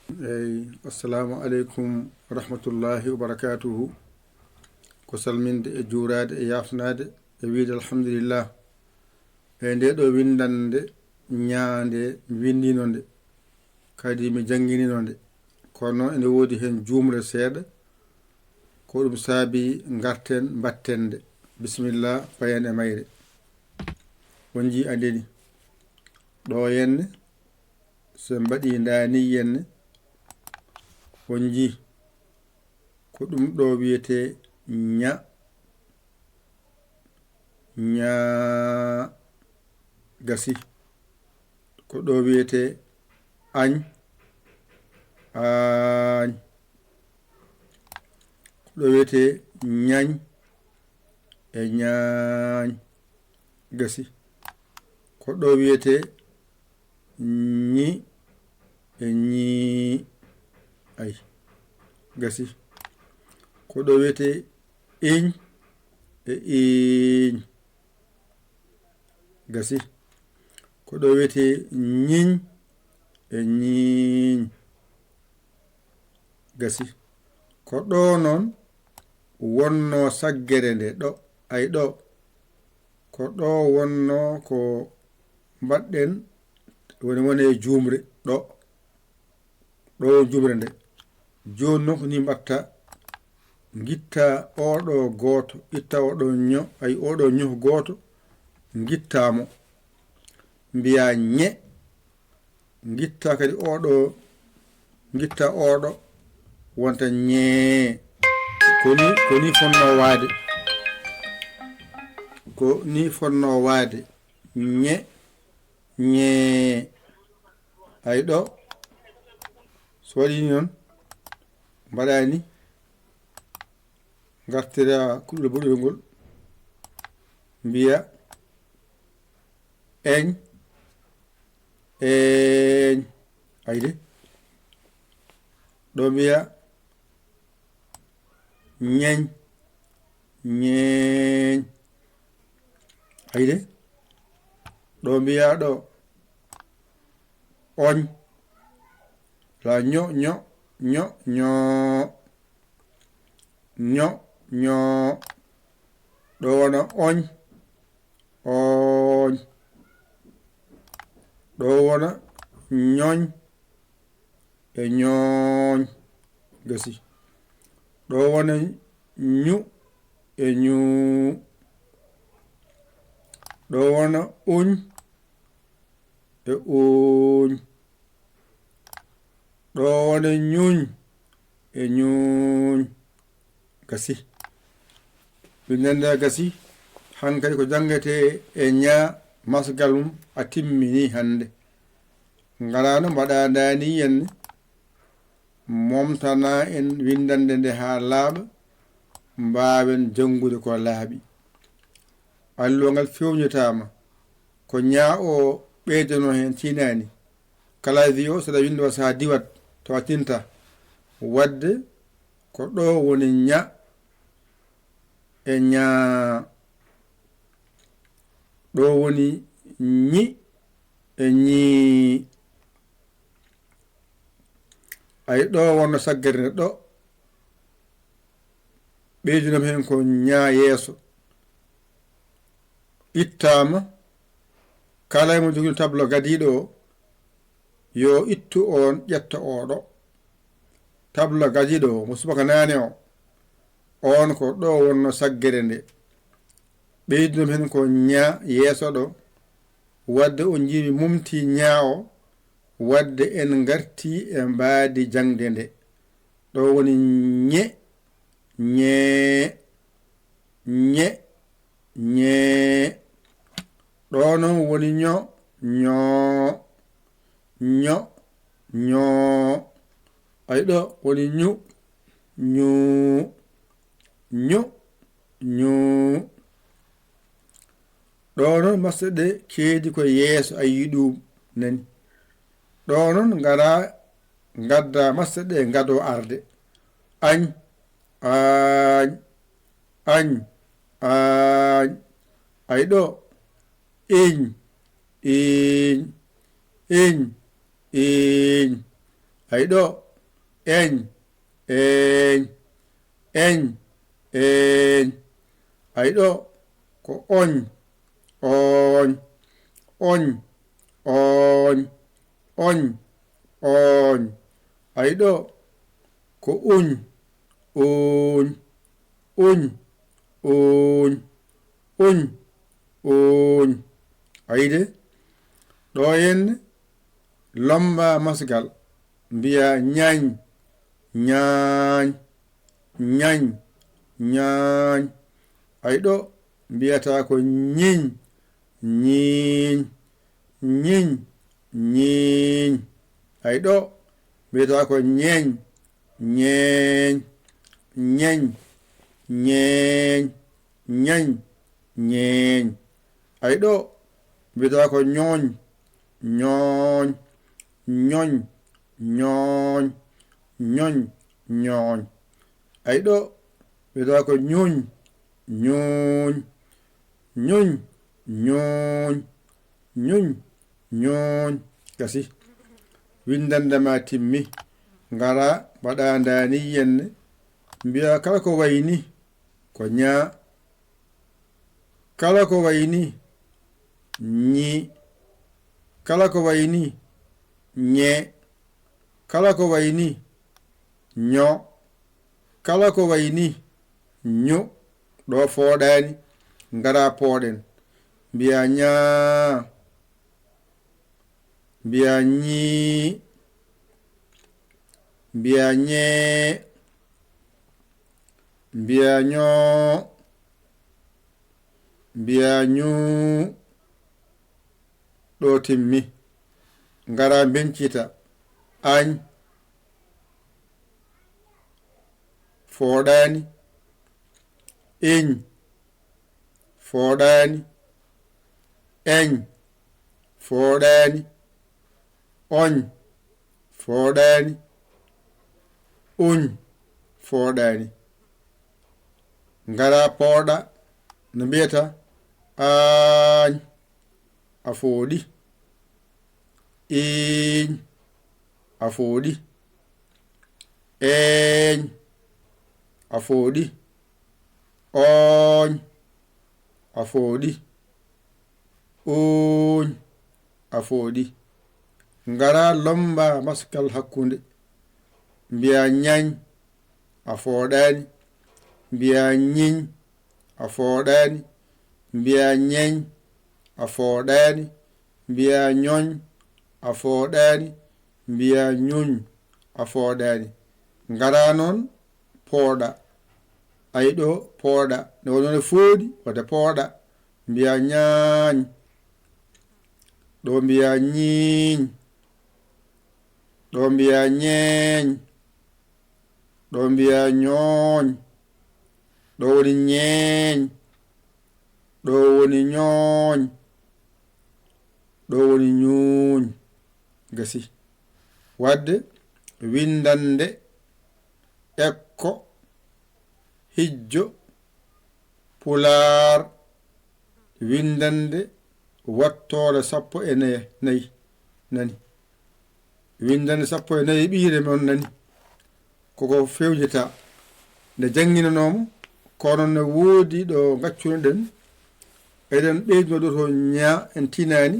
Assalamu aleykum wa rahmatullahi wa barakatuhu. Ko salminde e juurade e yafnade e wiide alhamdulillah. Nde ɗo windande ñaande windino nde kadi mi jangguinino nde kono ene woodi hen jumre seeɗa ko ɗum saabi garten batten nde. Bisimillah payen e mayre. On ji andeni ɗo henne so mbaɗi ndani henne on ji ko ɗum ɗo wiyete ña gasi, ko ɗo wiyete añ aañ, ko ɗo wiyete ñañ e ñaañ gasi, ko ɗo wiyete ñi e ñii ay gasi, ko ɗo wiyete iñ e iiñ gasi, ko ɗo wiyete ñiñ e ñiiñ gasi, ko ɗo noon wonno saggere nde ɗo ay ɗo ko ɗo wonno ko mbaɗɗen woni jumre ɗo jumre nde joni noon ko ni mbatta gitta oɗo goto itta oɗo ño ay oɗo ño goto gittamo mbiya ñe gitta kadi oɗo gitta oɗo wonta ñee ko ni fonno waade ko ni fonno waade ñe ñee ay ɗo so waɗi ni noon mbaɗani gartira kuɗɗo boɗol ngol mbiya eñ eñ ayde ɗo mbiya ñeñ ñeeñ ayde ɗo mbiya ɗo oñ la ño ño ño ño ño ño ɗo wona oñ ooñ ɗo wona ñoñ e ñooñ gasi, ɗo wona ñu e ñuu, ɗo wona uñ e uuñ, ɗo wona ñuñ e ñuuñ gasi. Windande gasi hankadi ko jangete e ñaa masgal mum a timmini hande ngarano mbaɗa dani henne momtana en windande nde ha laaɓa mbawen jangude ko laaɓi. Alluwa ngal fewnitama ko ñaa o ɓeydano hen tinani kala wi o saɗa windowa sa diwat tawa tinta wadde ko ɗo woni ña e ñaa, ɗo woni ñi e ñii ay ɗo wonno saggere nde ɗo ɓeydinoma hen ko ñaa yeeso ittama kala mo jogui tableau gadiɗo o yo ittu on ƴetta oɗo tableau gadiɗo o mo subaka nane o on ko ɗo wonno saggere nde ɓeydinom hen ko ñaa yeeso ɗo wadde o jiimi mumti ñaa o wadde en garti e mbaadi jangde nde ɗo woni ñe ñee ñe ñee ɗo noon woni ño ñoo ño ñoo ay ɗo woni ñu ñuu ñu ñuu ɗo noon masɗe ɗe keedi ko yeeso a yi ɗum nani ɗo noon ngara gadda masɗe ɗe gado arde añ aañ añ aañ ay ɗo iñ iñ iñ iñ ayiɗo eñ eñ eñ eñ ayiɗo ko oñ oñ oñ oñ oñ oñ ayiɗo ko uñ uñ uñ uñ uñ uñ ayide ɗo henne lomba masgal mbiya ñañ ñaañ ñañ ñaañ ayiɗo mbiyata ko ñiñ ñiiñ ñiñ ñiiñ ayiɗo mbiyata ko ñeñ ñeeñ ñeñ ñeeñ ñeñ ñeeñ ayiɗo mbiyata ko ñooñ ñooñ ñoñ ñooñ ñoñ ñooñ ayiɗo mbiyata ko ñuñ ñuuñ ñuñ ñuuñ ñuñ ñuuñ gasi windandema timmi ngara mbaɗa ndani yenne mbiya kala ko wayni ko ñaa kala ko wayni ñi kala ko wayni ñe kala ko wayni ño kala ko wayni ñu ɗo fooɗani ngara pooɗen mbiya ñaa mbiya ñi mbiya ñee mbiya ñoo mbiya ñuu ɗo timmi ngara bencita añ fooɗani iñ fooɗani eñ fooɗani oñ fooɗani uñ fooɗani ngara pooɗa no mbiyata aañ a fooɗi iñ a fooɗi eñ a fooɗi oñ a fooɗi uñ a fooɗi ngara lomba maskal hakkunde mbiya ñañ a fooɗani mbiya ñiñ a fooɗani mbiya ñeñ a fooɗani mbiya ñoñ a fooɗani mbiya ñuñ a fooɗani ngara noon pooɗa ayiɗo pooɗa ne wonone fooɗi wade pooɗa mbiya ñaañ ɗo mbiya ñiiñ ɗo mbiya ñeeñ ɗo mbiya ñooñ ɗo woni ñeeñ ɗo woni ñooñ ɗo woni ñuuñ gasi wadde windande ekko hijjo pulaar windande wattore 14 nani windande 14 ɓiire mon nani koko fewjita nde jangginanomo kono ne woodi ɗo gaccunoɗen eɗen ɓeyduno ɗo to ña en tinani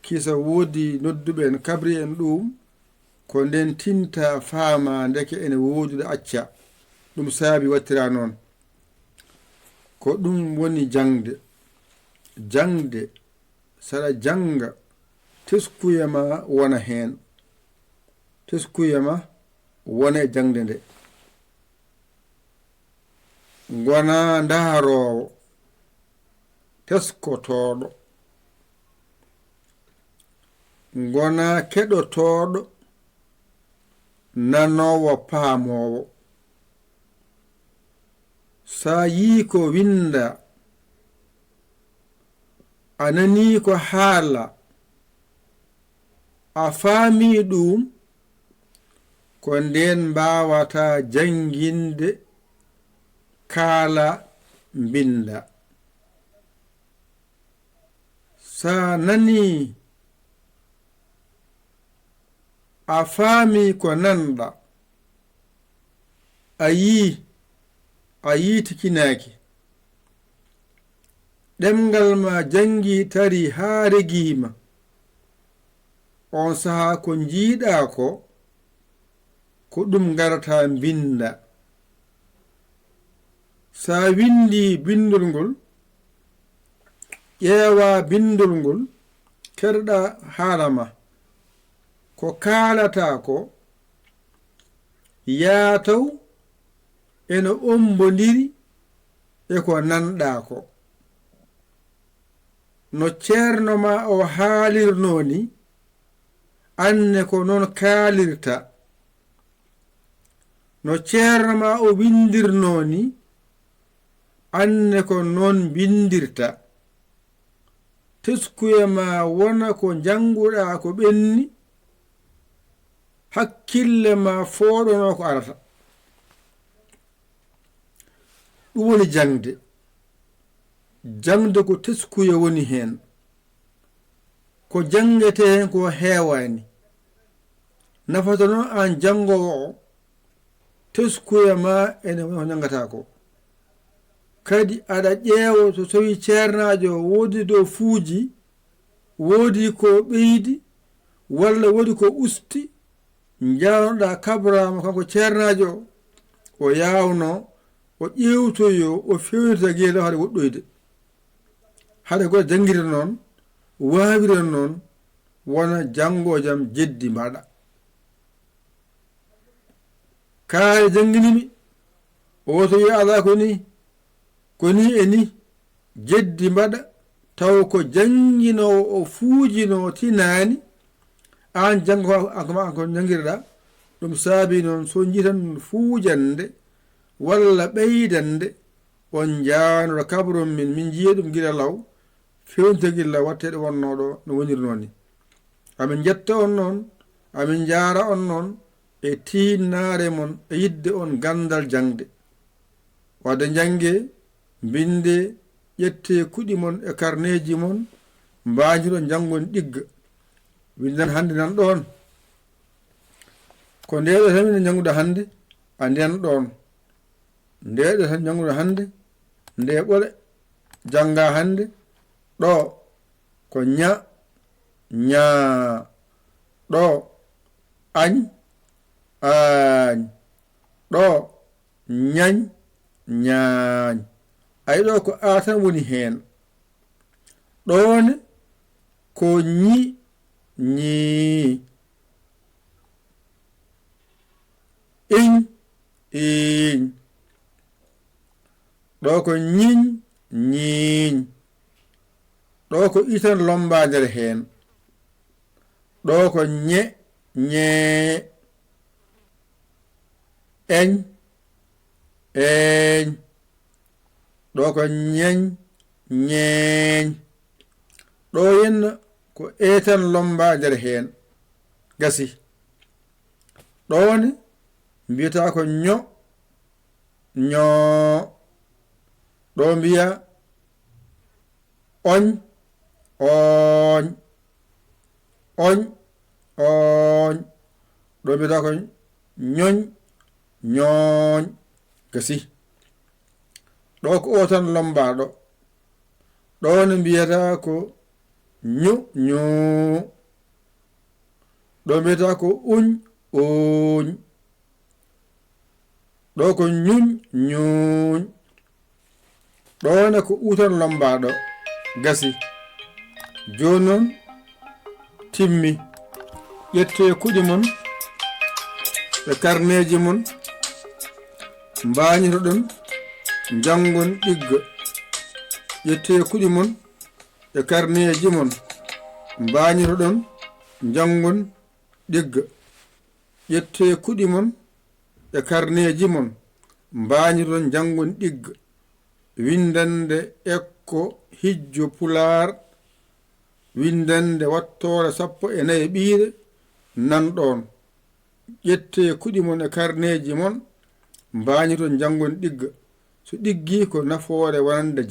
kisa woodi nodduɓe en kabri en ɗum ko nden tinta faama ndeke ene woodude acca ɗum saabi wattira noon ko ɗum woni jangde saɗa janga teskuyema wona hen teskuyema wona e jangde nde gona ndarowo teskotoɗo gona keɗotoɗo nanowo paamowo sa yi ko winda a nani ko haala a faami ɗum ko nden mbawata janginde kaala binda sa nani a faami ko nanɗa a yiitikinaaki ɗemngal ma jangi tari haa regiima on sahaa ko njiiɗaa ko ɗum garata binda sa windi bindol ngol ƴeewa bindol ngol kerɗa haala ma ko kaalata ko yaataw eno ombodiri e ko nanɗa ko no ceerno ma o haalirno ni anne ko non kaalirta no ceerno ma o windirno ni anne ko non bindirta teskuye ma wona ko janguɗa ko ɓenni hakkille ma fooɗono ko arata ɗum woni jangde ko teskuye woni hen ko jangete hen ko heewani nafata noon an jangowo o teskuye ma ene ko jangata ko kadi aɗa ƴeewa so tawi ceernajo woodi dow fuuji woodi ko ɓeydi walla woodi ko usti jawnoɗa kabrama kanko ceernajo o yawno o ƴewtoyo o fewnita gueɗo haɗa woɗɗoyde haɗa goɗa jangguira noon waawira noon wona jangojam jeddi mbaɗa kaari jangginimi o to wi ala ko ni e ni jeddi mbaɗa taw ko janginowo o fuujino tinani an jango ko jangirɗa ɗum saabi noon so jitan fuujande walla ɓeydande on jaanoɗo kabrum min jiiya ɗum gila law fewnitagilla watteɗe wonnoɗo no wonirno ni amin jetta on noon amin jaara on noon e tinnare mon e yidde on gandal jangde wadde jange binde ƴette kuɗi mon e karneji mon mbajiɗon jangon ɗigga windan hande nan ɗon ko ndeɗo tan min janguɗa hande a nden ɗon ndeɗo tan janguɗa hande nde ɓole janga hande ɗo ko ña ɗo añ ɗo ñañ ñaañ ay ɗo ko a tan woni hen ɗone ko ñi iñ ɗo ko ñiñ ñiiñ ɗo ko itan lomba nder hen ɗo ko ñee eñ ɗo ko ñeñ ñeeñ ɗo yenna ko etan lomba nder hen gasi ɗone mbiyata ko ñoo ɗo mbiya oñ ɗo mbiyata ko ñoñ ñooñ gasi ɗo ko o tan lombaɗo ɗone mbiyata ko ñu ɗo mbiyata ko uñ ɗo ko ñuñ ɗone ko utan lombaɗo gasi joni noon timmi ƴette kuɗi mon e karneji mon mbañito ɗum jangon ɗigga ƴette kuɗi mon e karneji mon mbañito ɗon jangon ɗigga ƴette kuɗi mon e karneji mon mbañito ɗon jangon ɗigga windande ekko hijjo pular windande wattore 14 ɓiire nanɗon ƴette kuɗi mon e karneji mon mbañito jangon ɗigga so ɗiggi ko nafoore wonande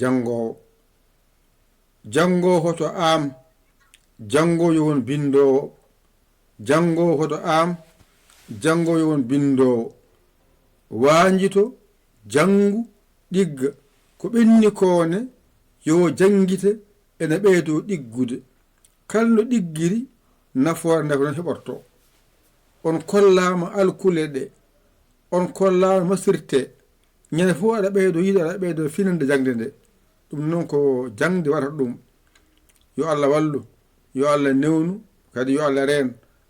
jangowo hoto am jangoyo won bindowo janngo hoto am janngo yo won bindowo waanjito janngu ɗigga ko ɓenni koone yo janngite ene ɓeydo ɗiggude kala no ɗiggiri nafoore nde ko non heɓorto on kollama alkule ɗe on kollama masirte ñande fof aɗa ɓeydo yiɗo aɗa ɓeydo finande jangde nde ɗum noon ko jangde waɗata ɗum yo Allah wallu yo Allah newnu kadi yo Allah reen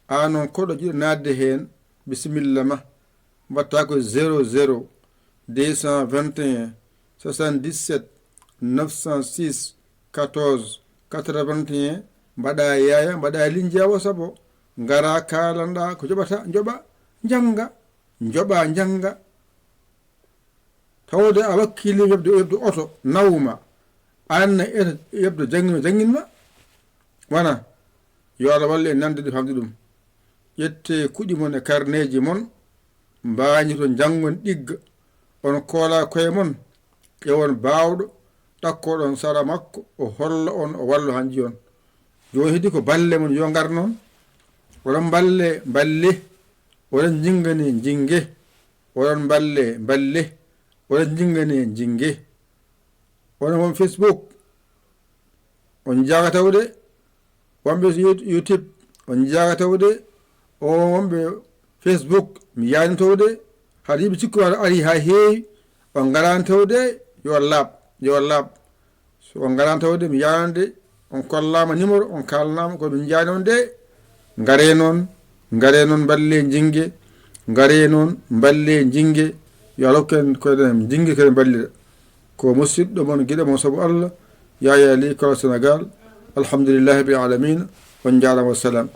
an noon koɗo jiɗo nadde heen bisimilla ma mbatta ko 00 221 77 906 14 81 mbaɗa yaya mbaɗa linjawo sabo ngara kalanɗa ko joɓata joɓa janga tawde a wakkili yebde oto nawma anna eta yebde janginma wona yo Allah walle en nande ɗi famde ɗum ƴette kuɗi mon e karneji mon mbañito jangon ɗigga on koola koye mon ƴewon bawɗo ɗakkoɗon sara makko o holla on o wallo hanji on joni heddi ko balle mon yo ngar noon oɗon balle oɗon jingani jingue oɗon balle oɗon jingani jingue oɗon won Facebook on jaga tawde wonɓe YouTube on jaga tawde o wonɓe Facebook mi yani tawde haɗa yiɓe cikku ari ha heewi on garani tawde yo laaɓ so on garani tawde mi yanade on kollama numéro on kalnama ko min jani on de ngare noon balle jingue ngare noon balle jingue yo Allah hokken koɗen jingue kede ballira ko musidɗo mon guiɗo mon saabu Allah yaya li kala Sénégal alhamdulillahi rabbil alamin on jarama wassalam